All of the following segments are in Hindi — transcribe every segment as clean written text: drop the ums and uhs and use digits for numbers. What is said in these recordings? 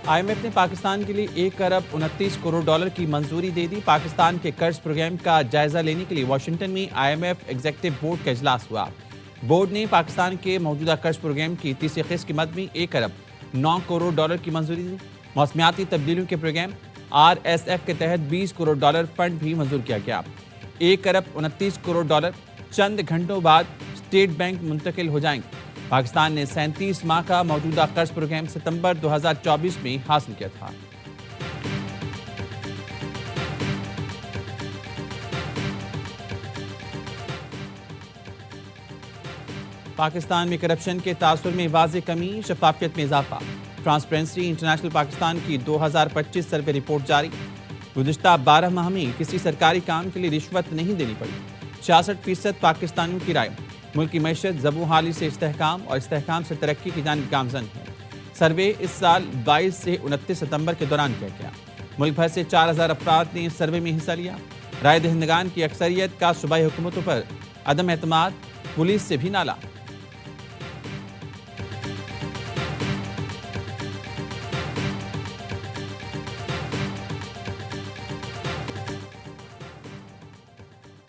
IMF ने पाकिस्तान के लिए 1 अरब 29 करोड़ डॉलर की मंजूरी दे दी। पाकिस्तान के कर्ज प्रोग्राम का जायजा लेने के लिए वाशिंगटन में IMF एग्जीक्यूटिव बोर्ड का इजलास हुआ। बोर्ड ने पाकिस्तान के मौजूदा कर्ज प्रोग्राम की तीसरी किस्त की मद में 1 अरब 9 करोड़ डॉलर की मंजूरी दी। मौसमियाती तब्दीलियों के प्रोग्राम RSF के तहत 20 करोड़ डॉलर फंड भी मंजूर किया गया। 1 अरब 29 करोड़ डॉलर चंद घंटों बाद स्टेट बैंक मुंतकिल हो जाएंगे। पाकिस्तान ने 37 माह का मौजूदा कर्ज प्रोग्राम सितंबर 2024 में हासिल किया था। पाकिस्तान में करप्शन के तासुर में वाज़ेह कमी, शफाफियत में इजाफा। ट्रांसपेरेंसी इंटरनेशनल पाकिस्तान की 2025 सर्वे रिपोर्ट जारी। गुज़िश्ता 12 माह में किसी सरकारी काम के लिए रिश्वत नहीं देनी पड़ी। 66% पाकिस्तानियों की राय मुल्क की मैशत ज़बू हाली से इस्तेहकाम और इस्तेहकाम से तरक्की की जानिब गामजन है। सर्वे इस साल 22 से 29 सितंबर के दौरान किया गया। मुल्क भर से 4000 अफराद ने इस सर्वे में हिस्सा लिया। राय दहिंदगान की अक्सरियत का सूबाई हुकूमतों पर अदम एतमाद, पुलिस से भी नाला।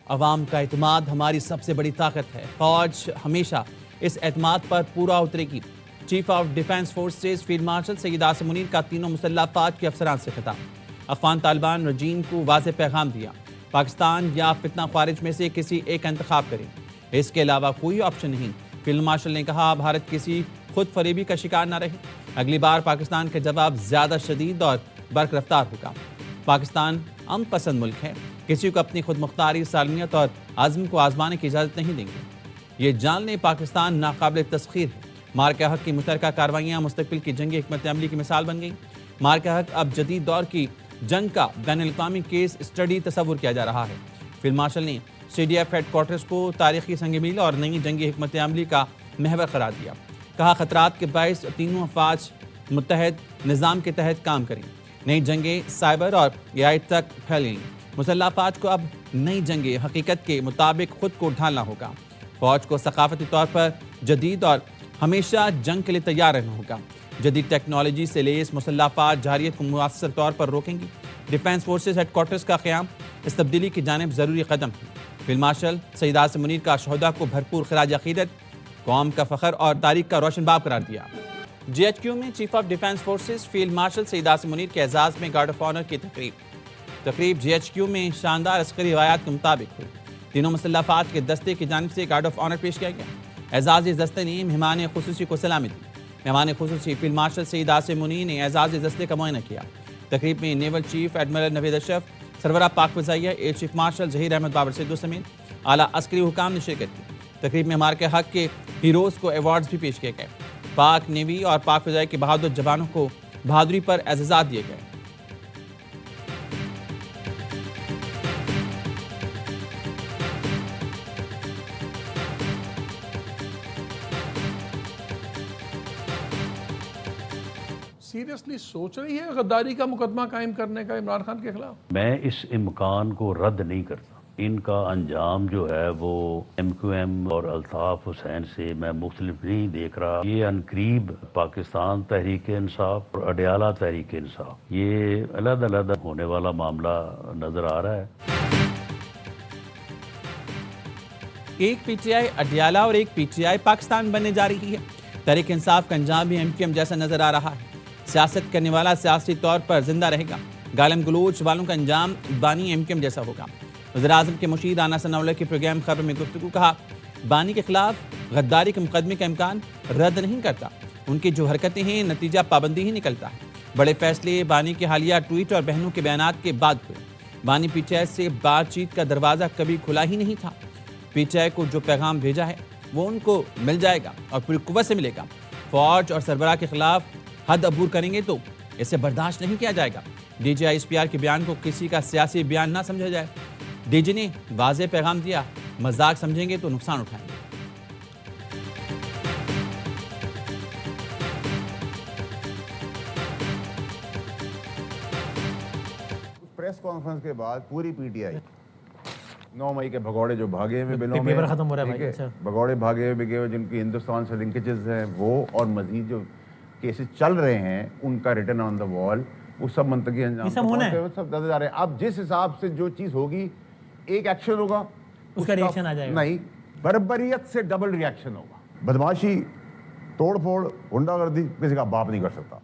अवाम का एतमाद हमारी सबसे बड़ी ताकत है। फौज हमेशा इस एतमाद पर पूरा उतरेगी। Chief of defence forces field marshal Syed Asim Munir का तीनों मुसल्लह अफवाज के अफसरान से खिताब। अफगान तालिबान रजीम को वाज़ेह पैगाम दिया, पाकिस्तान या फितना खारिज में से किसी एक का इंतखाब करें, इसके अलावा कोई ऑप्शन नहीं। फील्ड मार्शल ने कहा, भारत किसी खुद फरेबी का शिकार न रहे। अगली बार पाकिस्तान का जवाब ज्यादा शदीद और बर्क रफ्तार होगा। पाकिस्तान अमन पसंद मुल्क है, किसी को अपनी खुद मुख्तारी, सालमियत और आज़म को आजमाने की इजाज़त नहीं देंगे। ये जान लें, पाकिस्तान नाकाबिल तस्खीर है। मार्का हक की मुतरका कार्रवाइयाँ मुस्तकबिल की जंगी हिकमत अमली की मिसाल बन गई। मार्का हक अब जदीद दौर की जंग का बैनुल-अक़वामी केस स्टडी तस्वुर किया जा रहा है। फील्ड मार्शल ने CDF हेडक्वार्टर्स को तारीखी संग मील और नई जंगी हिकमत अमली का महवर करार दिया। कहा, खतरात के बायस तीनों अफवाज मुत्तहद निज़ाम के तहत काम करें। नई जंगें साइबर और AI तक फैलेंगी। मुसल्लह अफवाज को अब नई जंगें हकीकत के मुताबिक खुद को ढालना होगा। फौज को सकाफती तौर पर जदीद और हमेशा जंग के लिए तैयार रहना होगा। जदीद टेक्नोलॉजी से लेस मुसल्लह अफवाज जारियत को मुअस्सर तौर पर रोकेंगी। डिफेंस फोर्सेज हेडक्वार्टर्स का क़याम इस तब्दीली की जानिब ज़रूरी कदम है। फील्ड मार्शल सैयद आसिम मुनीर का शहदा को भरपूर खिराज अक़ीदत, कौम का फ़ख्र और तारीख का रोशन बाब करार दिया। GHQ में chief of defence forces field marshal Syed Asim Munir के एजाज़ में गार्ड ऑफ ऑनर की तकरीब GHQ में शानदार अस्करी रवायात के मुताबिक हुई। तीनों मुसल्लह अफवाज के दस्ते की जानिब से गार्ड ऑफ ऑनर पेश किया गया। एजाज़ दस्ते ने मेहमान खुसूसी को सलामी दी। मेहमान खुसूसी फील्ड मार्शल सैयद आसिम मुनीर ने एजाज़ दस्ते का मुआयना किया। तकरीब में naval chief admiral Naveed Ashraf, सरवरा पाक फ़ज़ाइया, air chief marshal Zaheer Ahmed Babar Sidhu समेत आला अस्करी हुकाम ने शिरकत की। तकरीब में मार्के हक के हीरोज़ को अवार्ड्स भी पेश किए गए। पाक नेवी और पाक फ़ज़ाइया के बहादुर जवानों को बहादुरी पर एज़ाज़ात दिए गए। सीरियसली सोच रही है गद्दारी का मुकदमा कायम करने का इमरान खान के खिलाफ? मैं इस इम्कान को रद्द नहीं करता। इनका अंजाम जो है वो MQM और अल्ताफ हुसैन से मैं मुख्तलिफ नहीं देख रहा। ये अनकरीब पाकिस्तान तहरीक इंसाफ और अडयाला तहरीक इंसाफ, ये अलग-अलग होने वाला मामला नजर आ रहा है। एक PTI अडयाला और एक PTI पाकिस्तान बनने जा रही है। तहरीक इंसाफ का अंजाम भी MQM जैसा नजर आ रहा है। सियासत करने वाला सियासी तौर पर जिंदा रहेगा। गालिम गलोच वालों का अंजाम बानी MQM जैसा होगा। वज़ीर-ए-आज़म के मुशीर आना सनाउल्लाह के प्रोग्राम खबर में गुफ्तगू कहा, बानी के खिलाफ गद्दारी के मुकदमे का इम्कान रद्द नहीं करता। उनकी जो हरकतें हैं, नतीजा पाबंदी ही निकलता है। बड़े फैसले बानी के हालिया ट्वीट और बहनों के बयानात के बाद हुए। बानी PTI से बातचीत का दरवाज़ा कभी खुला ही नहीं था। PTI को जो पैगाम भेजा है वो उनको मिल जाएगा और पूरी कुव्वत से मिलेगा। फौज और सरबराह के खिलाफ हद अबूर करेंगे तो इसे बर्दाश्त नहीं किया जाएगा। DG ISPR के बयान को किसी का सियासी बयान ना समझा जाए। DG ने वाज़ेह पैगाम दिया, मजाक समझेंगे तो नुकसान उठाएंगे। प्रेस कॉन्फ्रेंस के बाद पूरी PTI 9 मई के भगौड़े जो भागे हुए बिलों में पेपर खत्म हो रहा है भाई। अच्छा, भगौड़े भागे हुए बिके हुए जिनकी हिंदुस्तान से लिंकेजेस हैं वो, और मजीद जो केसेस चल रहे हैं उनका रिटर्न ऑन द वॉल, वो सब मंतकी अंजाम सब होना है, सब ज्यादा जा रहे हैं। अब जिस हिसाब से जो चीज होगी, एक एक्शन होगा, उसका रिएक्शन आ जाएगा। नहीं, बर्बरियत से डबल रिएक्शन होगा। बदमाशी, तोड़फोड़, गुंडागर्दी किसी का बाप नहीं कर सकता।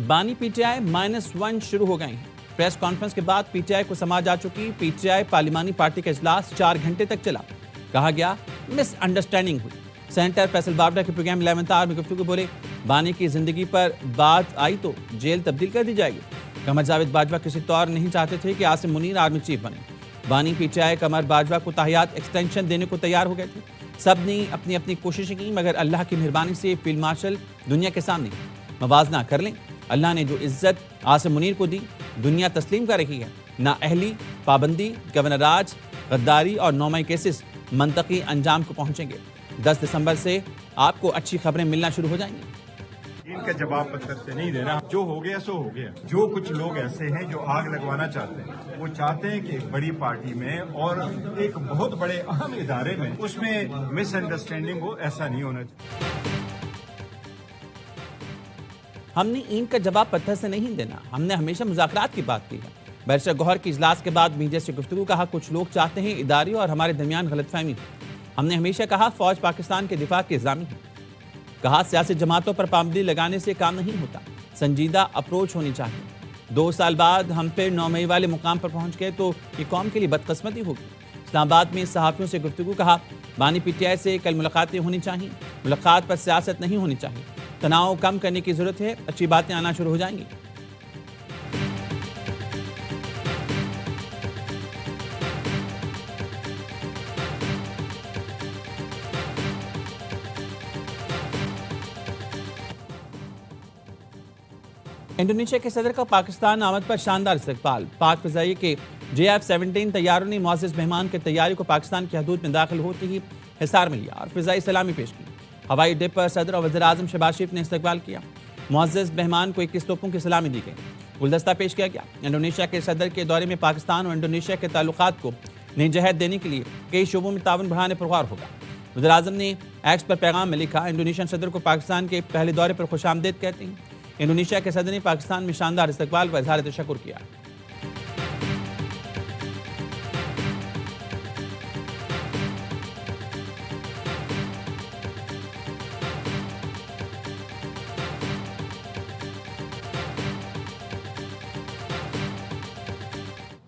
बानी पीटीआई -1 शुरू हो गए हैं। प्रेस कॉन्फ्रेंस के बाद पीटीआई को समझ आ चुकी पीटीआई पार्लिमानी पार्टी का इजलास 4 घंटे तक चला। कहा गया मिसअंडरस्टैंडिंग हुई। सेनेटर फैसल बावड़ा के प्रोग्राम 11th आवर में गुफ्तगू बोले, बानी की जिंदगी पर बात आई तो जेल तब्दील कर दी जाएगी। कमर जावेद बाजवा किसी तौर नहीं चाहते थे कि आसिम मुनीर आर्मी चीफ बने। बानी पीटीआई कमर बाजवा को ताहियात एक्सटेंशन देने को तैयार हो गए थे। सब ने अपनी अपनी कोशिशें की, मगर अल्लाह की मेहरबानी से फील्ड मार्शल दुनिया के सामने मवाजना कर लें। अल्लाह ने जो इज्जत आसिम मुनीर को दी, दुनिया तस्लीम कर रही है। ना अहली, पाबंदी, गवर्नर राज, गद्दारी और 9 मई केसेस मंतकी अंजाम को पहुंचेंगे। 10 दिसंबर से आपको अच्छी खबरें मिलना शुरू हो जाएंगी। इनका जवाब पत्थर से नहीं देना। जो हो गया सो हो गया। जो कुछ लोग ऐसे हैं जो आग लगवाना चाहते हैं, वो चाहते हैं कि एक बड़ी पार्टी में और एक बहुत बड़े अहम इदारे में उसमें मिसअंडरस्टैंडिंग हो, ऐसा नहीं होना चाहिए। हमने ईंट का जवाब पत्थर से नहीं देना, हमने हमेशा मुज़ाकरात की बात की है। बैरिस्टर गौहर की इजलास के बाद मीडिया से गुफ्तगू कहा, कुछ लोग चाहते हैं इदारे और हमारे दरमियान गलतफहमी हो। हमने हमेशा कहा फौज पाकिस्तान के दिफा के इल्जामी है। कहा सियासी जमातों पर पाबंदी लगाने से काम नहीं होता, संजीदा अप्रोच होनी चाहिए। 2 साल बाद हम फिर 9 मई वाले मुकाम पर पहुंच गए तो ये कौम के लिए बदकिस्मती होगी। इस्लामाबाद में सहाफ़ियों से गुफ्तगू कहा, बानी पीटीआई से कल मुलाकातें होनी चाहिए, मुलाकात पर सियासत नहीं होनी चाहिए। तनाव कम करने की जरूरत है, अच्छी बातें आना शुरू हो जाएंगी। इंडोनेशिया के सदर का पाकिस्तान आमद पर शानदार इस्तकबाल। पाक फ़िज़ाई के JF-17 तैयारों ने मुअज़्ज़ज़ मेहमान की तैयारी को पाकिस्तान की हदूद में दाखिल होते ही हिसार में लिया और फ़िज़ाई सलामी पेश की। हवाई अड्डे पर सदर और वज़ीर आज़म शहबाज शरीफ ने इस्तकबाल किया। मुअज़्ज़ज़ मेहमान को 21 तोपों की सलामी दी गई, गुलदस्ता पेश किया गया। इंडोनेशिया के सदर के दौरे में पाकिस्तान और इंडोनेशिया के ताल्लुकात को नई जहत देने के लिए कई शोबों में ताउन बढ़ाने पर गौर होगा। वज़ीर आज़म ने एक्स पर पैगाम में लिखा, इंडोनेशियन सदर को पाकिस्तान के पहले दौरे पर खुशामदीद कहते हैं। इंडोनेशिया के सदर ने पाकिस्तान में शानदार इस्तकबाल पर इज़हार तशक्कुर किया।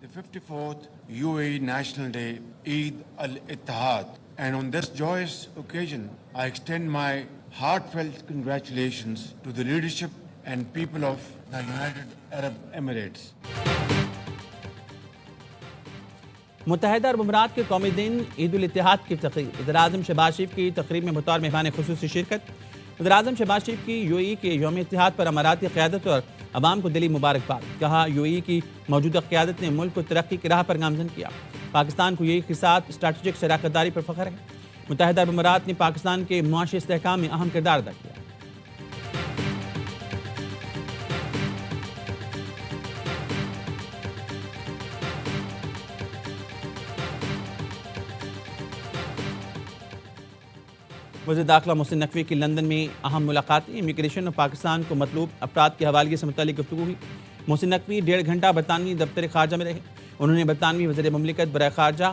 The 54th UAE National Day, Eid al-Ittihad, and on this joyous occasion, I extend my heartfelt congratulations to the leadership and people of the United Arab Emirates. मुत्तहिदा अरब अमीरात के कौमी दिन ईद उल इत्तेहाद की तकरीब। वज़ीर आज़म शहबाज शरीफ की तकरीब में बतौर मेहमान खुसूसी शिरकत। वज़ीर आज़म शहबाज शरीफ की यूएई के यौम इत्तेहाद पर अमाराती क़यादत और अवाम को दिली मुबारकबाद। कहा यूएई की मौजूदा क़यादत ने मुल्क को तरक्की की राह पर गामज़न किया। पाकिस्तान को यूएई के साथ स्ट्रैटेजिक शराकतदारी पर फ़ख्र है। मुत्तहिदा अरब अमीरात ने पाकिस्तान के मुआशी इस्तेहकाम में अहम किरदार अदा किया। वज़ीर दाखिला मोहसिन नकवी की लंदन में अहम मुलाकातें। इमिग्रेशन और पाकिस्तान को मतलूब अफराद के हवाले से मुतल्लिक़ गुफ्तगू हुई। मोहसिन नकवी 1.5 घंटा बरतानवी दफ्तर ख़ारजा में रहे। उन्होंने बरतानवी वज़ीर मुमलिकत बराए ख़ारजा,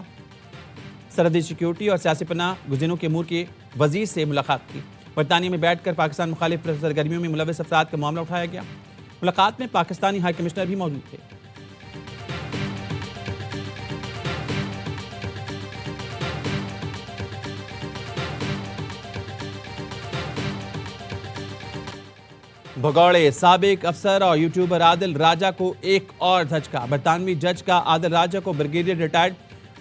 सरहदी सिक्योरिटी और सियासी पनाह गुज़ीनों के अमूर के वज़ीर से मुलाकात की। बरतानिया में बैठकर पाकिस्तान मुखालिफ सरगर्मियों में मुलव्वस अफराद का मामला उठाया गया। मुलाकात में पाकिस्तानी हाई कमिश्नर भी मौजूद थे। भगौड़े साबिक अफसर और यूट्यूबर आदिल राजा को एक और धचका। बरतानवी जज का आदिल राजा को ब्रिगेडियर रिटायर्ड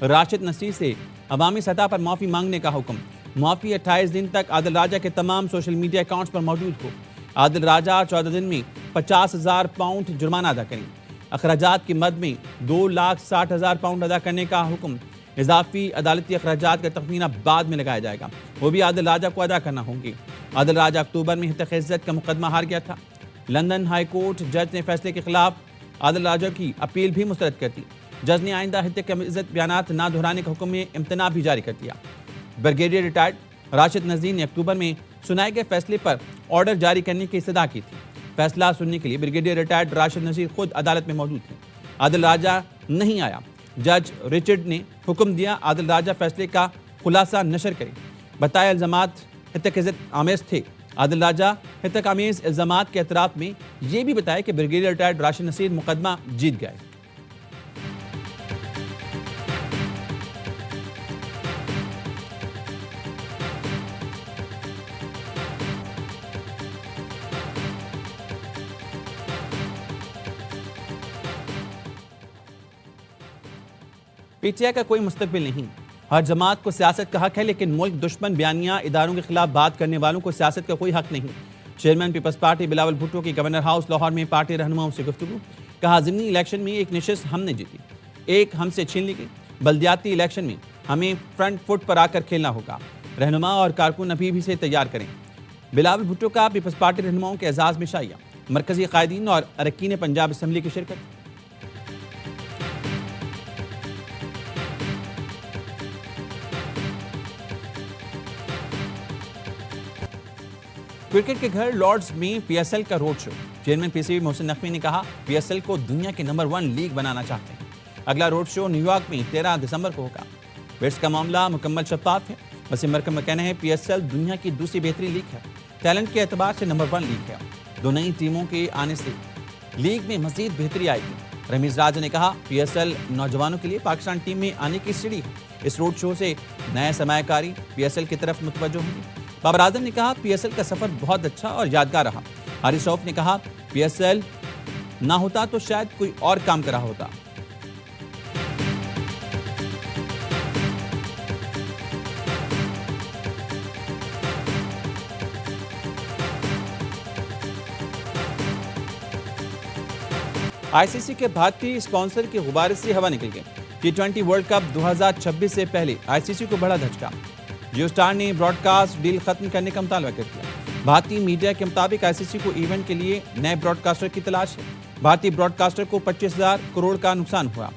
राशिद नसीर से अवामी सतह पर माफ़ी मांगने का हुक्म। माफ़ी 28 दिन तक आदिल राजा के तमाम सोशल मीडिया अकाउंट्स पर मौजूद हो। आदिल राजा 14 दिन में 50,000 पाउंड जुर्माना अदा करें। अखराजात की मद में 2,60,000 पाउंड अदा करने का हुक्म। इजाफी अदालती अखराजात का तखमीना बाद में लगाया जाएगा, वो भी आदिल राजा को अदा करना होंगे। आदिल राजा अक्टूबर में हितक इज्जत का मुकदमा हार गया था। लंदन हाई कोर्ट जज ने फैसले के खिलाफ आदिल राजा की अपील भी मुस्तरद कर दी। जज ने आइंदा हितक इज्जत बयानात ना दोहराने के हुक्म में इम्तना भी जारी कर दिया। ब्रिगेडियर रिटायर्ड राशिद नज़ीर ने अक्टूबर में सुनाए गए फैसले पर ऑर्डर जारी करने की इस्तदा की थी। फैसला सुनने के लिए ब्रिगेडियर रिटायर्ड राशिद नज़ीर खुद अदालत में मौजूद थे। आदिल राजा नहीं आया। जज रिचर्ड ने हुक्म दिया आदिल राजा फैसले का खुलासा नशर करें। बताया इल्जामात हितक आमेज थे। आदिल राजा हितक आमेज इल्जामात के एतराफ में यह भी बताया कि ब्रिगेडियर रिटायर्ड राशिद नसीर मुकदमा जीत गए। पीटीआई का कोई मुस्तकबिल नहीं। हर जमात को सियासत का हक है, लेकिन मुल्क दुश्मन बयानियां इदारों के खिलाफ बात करने वालों को सियासत का कोई हक नहीं। चेयरमैन पीपल्स पार्टी बिलावल भुट्टो की गवर्नर हाउस लाहौर में पार्टी रहनुमाओं से गुफ्तगू। कहा, ज़िमनी इलेक्शन में एक नशिस्त हमने जीती, एक हमसे छीन ली गई। बल्दियाती इलेक्शन में हमें फ्रंट फुट पर आकर खेलना होगा। रहनुमा और कारकुन अभी भी से तैयार करें। बिलावल भुट्टो का पीपल्स पार्टी रहनुमाओं के एजाज में शाइया। मरकजी कायदीन और अरकान पंजाब असम्बली की शिरकत। क्रिकेट के घर लॉर्ड्स में पीएसएल का road show. Chairman PCB Mohsin Naqvi ने कहा, पीएसएल को दुनिया के नंबर 1 लीग बनाना चाहते हैं। अगला रोड शो न्यूयॉर्क में 13 दिसंबर को होगा। बेट्स का मामला मुकम्मल शफाफ है। वसीम मरकम का कहना है, पीएसएल दुनिया की दूसरी बेहतरीन लीग है। टैलेंट के एतबार से नंबर 1 लीग है। दो नई टीमों के आने से लीग में मजीद बेहतरी आएगी। रमीज राजा ने कहा, पीएसएल नौजवानों के लिए पाकिस्तान टीम में आने की सीढ़ी है। इस रोड शो से नया सरमायाकारी पीएसएल की तरफ मुतवज्जो होंगे। बाबर आजम ने कहा, पीएसएल का सफर बहुत अच्छा और यादगार रहा। हारिस रऊफ ने कहा, पीएसएल ना होता तो शायद कोई और काम कर रहा होता। आईसीसी के भारतीय स्पॉन्सर के गुब्बारे से हवा निकल गई। T20 वर्ल्ड कप 2026 से पहले आईसीसी को बड़ा धचका। जियो स्टार ने ब्रॉडकास्ट डील खत्म करने का मुतालबा कर दिया। भारतीय मीडिया के मुताबिक आईसीसी को इवेंट के लिए नए ब्रॉडकास्टर की तलाश है। भारतीय ब्रॉडकास्टर को 25,000 करोड़ का नुकसान हुआ।